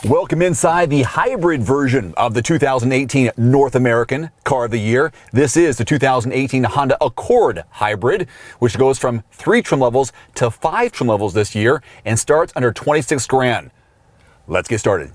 Welcome inside the hybrid version of the 2018 North American Car of the Year. This is the 2018 Honda Accord Hybrid, which goes from 3 trim levels to 5 trim levels this year and starts under 26 grand. Let's get started.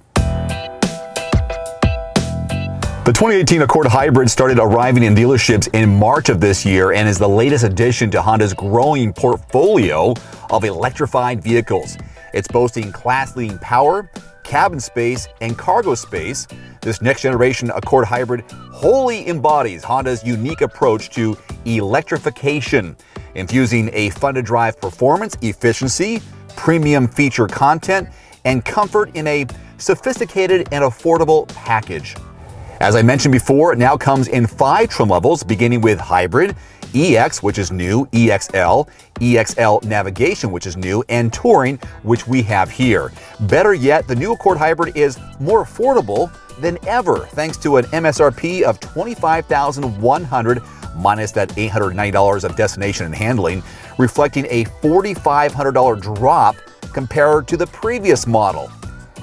The 2018 Accord Hybrid started arriving in dealerships in March of this year and is the latest addition to Honda's growing portfolio of electrified vehicles. It's boasting class-leading power, cabin space, and cargo space. This next generation Accord Hybrid wholly embodies Honda's unique approach to electrification, infusing a fun-to-drive performance, efficiency, premium feature content, and comfort in a sophisticated and affordable package. As I mentioned before, it now comes in 5 trim levels, beginning with Hybrid, EX, which is new, EXL, EXL Navigation, which is new, and Touring, which we have here. Better yet, the new Accord Hybrid is more affordable than ever, thanks to an MSRP of $25,100 minus that $890 of destination and handling, reflecting a $4,500 drop compared to the previous model.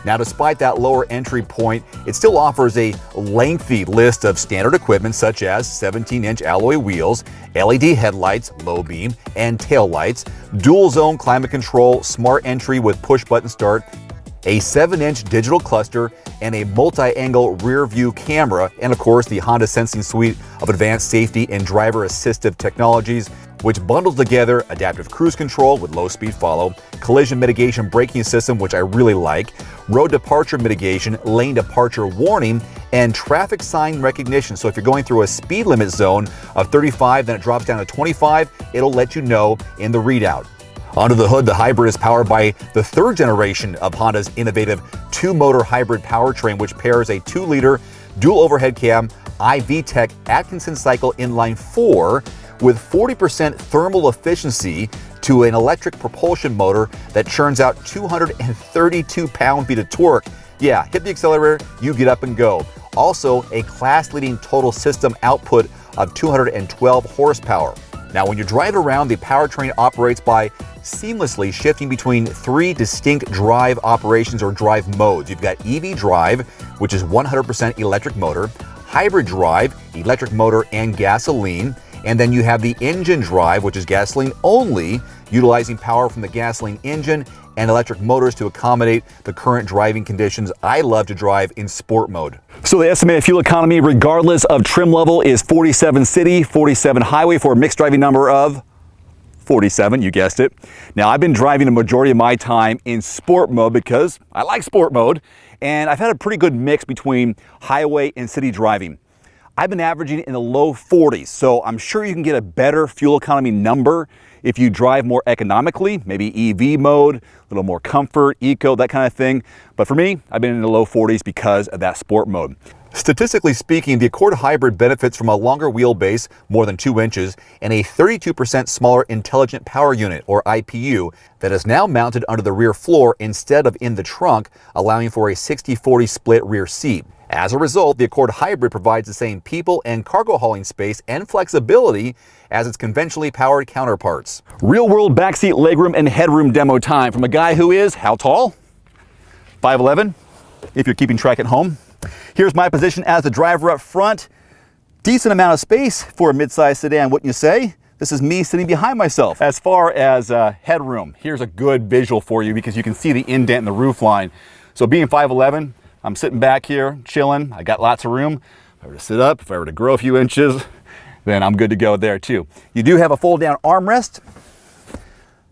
Now, despite that lower entry point, it still offers a lengthy list of standard equipment such as 17-inch alloy wheels, LED headlights, low beam, and tail lights, dual zone climate control, smart entry with push button start, a 7-inch digital cluster, and a multi-angle rear view camera, and of course the Honda Sensing suite of advanced safety and driver assistive technologies, which bundles together adaptive cruise control with low speed follow, collision mitigation braking system, which I really like, road departure mitigation, lane departure warning, and traffic sign recognition. So if you're going through a speed limit zone of 35, then it drops down to 25, it'll let you know in the readout. Under the hood, the hybrid is powered by the 3rd generation of Honda's innovative 2-motor hybrid powertrain, which pairs a 2-liter dual overhead cam iVTEC Atkinson cycle inline 4 with 40% thermal efficiency to an electric propulsion motor that churns out 232 pound-feet of torque. Yeah, hit the accelerator, you get up and go. Also, a class-leading total system output of 212 horsepower. Now, when you're driving around, the powertrain operates by seamlessly shifting between 3 distinct drive operations or drive modes. You've got EV drive, which is 100% electric motor, hybrid drive, electric motor and gasoline, and then you have the engine drive, which is gasoline only, utilizing power from the gasoline engine and electric motors to accommodate the current driving conditions. I love to drive in sport mode. So the estimated fuel economy, regardless of trim level, is 47 city, 47 highway for a mixed driving number of 47, you guessed it. Now, I've been driving the majority of my time in sport mode because I like sport mode, and I've had a pretty good mix between highway and city driving. I've been averaging in the low 40s, so I'm sure you can get a better fuel economy number if you drive more economically, maybe EV mode, a little more comfort, eco, that kind of thing. But for me, I've been in the low 40s because of that sport mode. Statistically speaking, the Accord Hybrid benefits from a longer wheelbase, more than 2 inches, and a 32% smaller intelligent power unit, or IPU, that is now mounted under the rear floor instead of in the trunk, allowing for a 60-40 split rear seat. As a result, the Accord Hybrid provides the same people and cargo hauling space and flexibility as its conventionally powered counterparts. Real-world backseat legroom and headroom demo time from a guy who is, how tall? 5'11", if you're keeping track at home. Here's my position as the driver up front. Decent amount of space for a mid-size sedan, wouldn't you say? This is me sitting behind myself. As far as headroom, here's a good visual for you because you can see the indent in the roof line. So being 5'11", I'm sitting back here, chilling. I got lots of room. If I were to sit up, if I were to grow a few inches, then I'm good to go there too. You do have a fold-down armrest.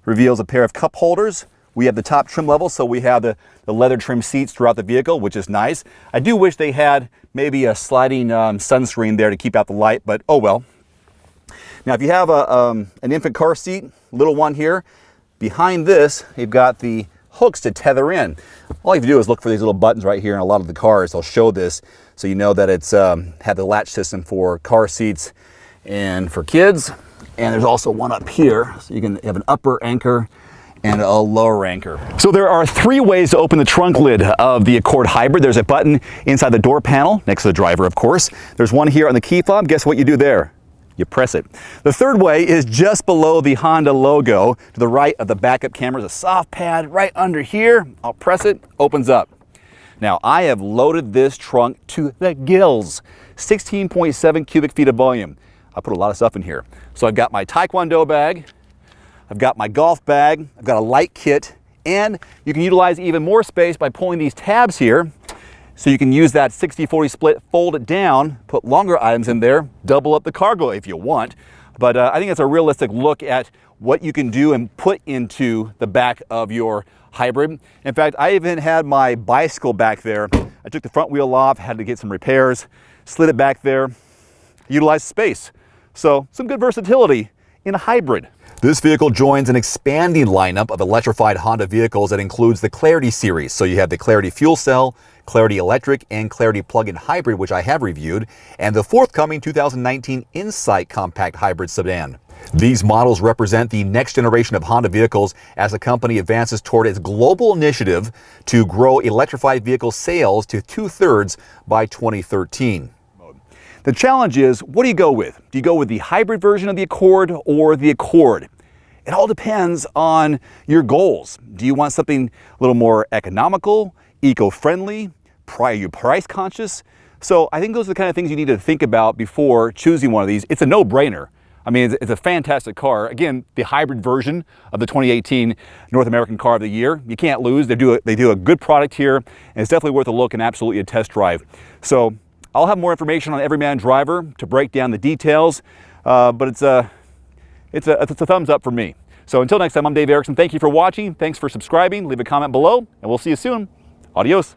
Reveals a pair of cup holders. We have the top trim level, so we have the leather trim seats throughout the vehicle, which is nice. I do wish they had maybe a sliding sunscreen there to keep out the light, but oh well. Now, if you have an infant car seat, little one here, behind this, you've got the hooks to tether in. All you have to do is look for these little buttons right here in a lot of the cars. They'll show this so you know that it's had the latch system for car seats and for kids. And there's also one up here, so you can have an upper anchor and a lower anchor. So there are 3 ways to open the trunk lid of the Accord Hybrid. There's a button inside the door panel, next to the driver, of course. There's one here on the key fob. Guess what you do there? You press it. The 3rd way is just below the Honda logo. To the right of the backup camera is a soft pad right under here. I'll press it, opens up. Now, I have loaded this trunk to the gills, 16.7 cubic feet of volume. I put a lot of stuff in here. So I've got my Taekwondo bag, I've got my golf bag, I've got a light kit, and you can utilize even more space by pulling these tabs here. So you can use that 60-40 split, fold it down, put longer items in there, double up the cargo if you want. But I think it's a realistic look at what you can do and put into the back of your hybrid. In fact, I even had my bicycle back there. I took the front wheel off, had to get some repairs, slid it back there, utilized space. So some good versatility in a hybrid. This vehicle joins an expanding lineup of electrified Honda vehicles that includes the Clarity series. So you have the Clarity Fuel Cell, Clarity Electric, and Clarity Plug-in Hybrid, which I have reviewed, and the forthcoming 2019 Insight Compact Hybrid Sedan. These models represent the next generation of Honda vehicles as the company advances toward its global initiative to grow electrified vehicle sales to 2/3 by 2013. The challenge is, what do you go with? Do you go with the hybrid version of the Accord or the Accord? It all depends on your goals. Do you want something a little more economical, eco-friendly, are you price conscious? So I think those are the kind of things you need to think about before choosing one of these. It's a no-brainer. I mean, it's a fantastic car. Again, the hybrid version of the 2018 North American Car of the Year. You can't lose. They do a good product here, and it's definitely worth a look and absolutely a test drive. So I'll have more information on Everyman Driver to break down the details, but it's a thumbs up for me. So until next time, I'm Dave Erickson. Thank you for watching. Thanks for subscribing. Leave a comment below, and we'll see you soon. Adios.